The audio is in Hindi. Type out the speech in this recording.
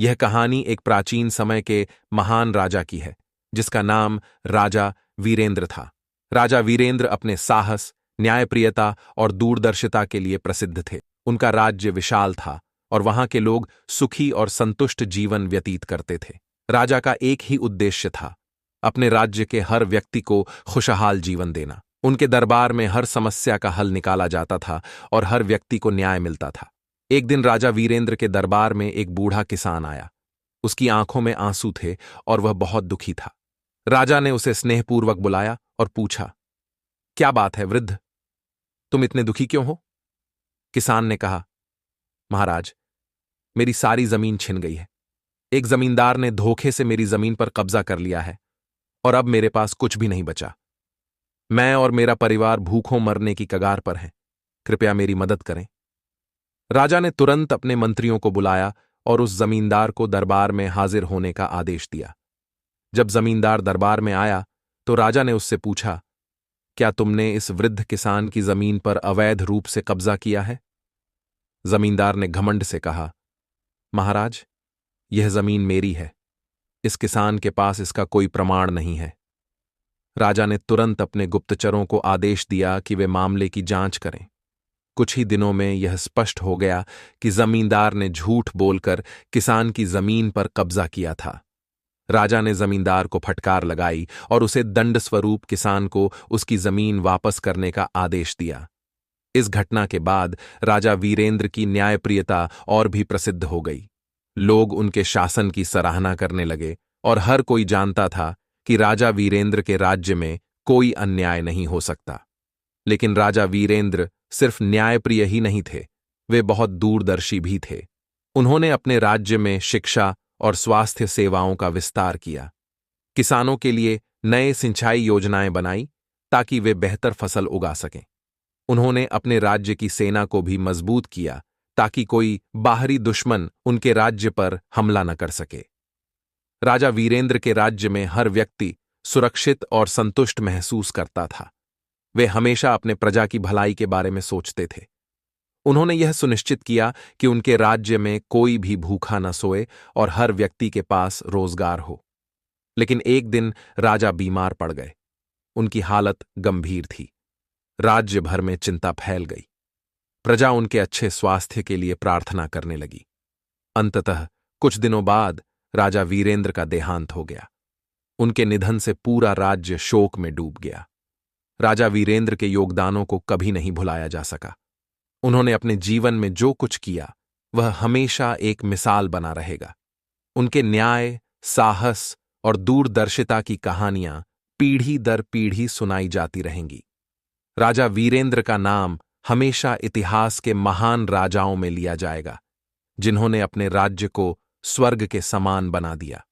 यह कहानी एक प्राचीन समय के महान राजा की है, जिसका नाम राजा वीरेंद्र था। राजा वीरेंद्र अपने साहस, न्यायप्रियता और दूरदर्शिता के लिए प्रसिद्ध थे। उनका राज्य विशाल था और वहां के लोग सुखी और संतुष्ट जीवन व्यतीत करते थे। राजा का एक ही उद्देश्य था, अपने राज्य के हर व्यक्ति को खुशहाल जीवन देना। उनके दरबार में हर समस्या का हल निकाला जाता था और हर व्यक्ति को न्याय मिलता था। एक दिन राजा वीरेंद्र के दरबार में एक बूढ़ा किसान आया। उसकी आंखों में आंसू थे और वह बहुत दुखी था। राजा ने उसे स्नेहपूर्वक बुलाया और पूछा, क्या बात है वृद्ध, तुम इतने दुखी क्यों हो? किसान ने कहा, महाराज, मेरी सारी जमीन छिन गई है। एक जमींदार ने धोखे से मेरी जमीन पर कब्जा कर लिया है और अब मेरे पास कुछ भी नहीं बचा। मैं और मेरा परिवार भूखों मरने की कगार पर हैं। कृपया मेरी मदद करें। राजा ने तुरंत अपने मंत्रियों को बुलाया और उस जमींदार को दरबार में हाजिर होने का आदेश दिया। जब जमींदार दरबार में आया तो राजा ने उससे पूछा, क्या तुमने इस वृद्ध किसान की जमीन पर अवैध रूप से कब्जा किया है? जमींदार ने घमंड से कहा, महाराज, यह जमीन मेरी है। इस किसान के पास इसका कोई प्रमाण नहीं है। राजा ने तुरंत अपने गुप्तचरों को आदेश दिया कि वे मामले की जांच करें। कुछ ही दिनों में यह स्पष्ट हो गया कि जमींदार ने झूठ बोलकर किसान की जमीन पर कब्जा किया था। राजा ने जमींदार को फटकार लगाई और उसे दंड स्वरूप किसान को उसकी जमीन वापस करने का आदेश दिया। इस घटना के बाद राजा वीरेंद्र की न्यायप्रियता और भी प्रसिद्ध हो गई। लोग उनके शासन की सराहना करने लगे और हर कोई जानता था कि राजा वीरेंद्र के राज्य में कोई अन्याय नहीं हो सकता। लेकिन राजा वीरेंद्र सिर्फ न्यायप्रिय ही नहीं थे, वे बहुत दूरदर्शी भी थे। उन्होंने अपने राज्य में शिक्षा और स्वास्थ्य सेवाओं का विस्तार किया। किसानों के लिए नए सिंचाई योजनाएं बनाई ताकि वे बेहतर फसल उगा सकें। उन्होंने अपने राज्य की सेना को भी मजबूत किया ताकि कोई बाहरी दुश्मन उनके राज्य पर हमला न कर सके। राजा वीरेंद्र के राज्य में हर व्यक्ति सुरक्षित और संतुष्ट महसूस करता था। वे हमेशा अपने प्रजा की भलाई के बारे में सोचते थे। उन्होंने यह सुनिश्चित किया कि उनके राज्य में कोई भी भूखा न सोए और हर व्यक्ति के पास रोजगार हो। लेकिन एक दिन राजा बीमार पड़ गए। उनकी हालत गंभीर थी। राज्य भर में चिंता फैल गई। प्रजा उनके अच्छे स्वास्थ्य के लिए प्रार्थना करने लगी। अंततः कुछ दिनों बाद राजा वीरेंद्र का देहांत हो गया। उनके निधन से पूरा राज्य शोक में डूब गया। राजा वीरेंद्र के योगदानों को कभी नहीं भुलाया जा सका। उन्होंने अपने जीवन में जो कुछ किया वह हमेशा एक मिसाल बना रहेगा। उनके न्याय, साहस और दूरदर्शिता की कहानियां पीढ़ी दर पीढ़ी सुनाई जाती रहेंगी। राजा वीरेंद्र का नाम हमेशा इतिहास के महान राजाओं में लिया जाएगा, जिन्होंने अपने राज्य को स्वर्ग के समान बना दिया।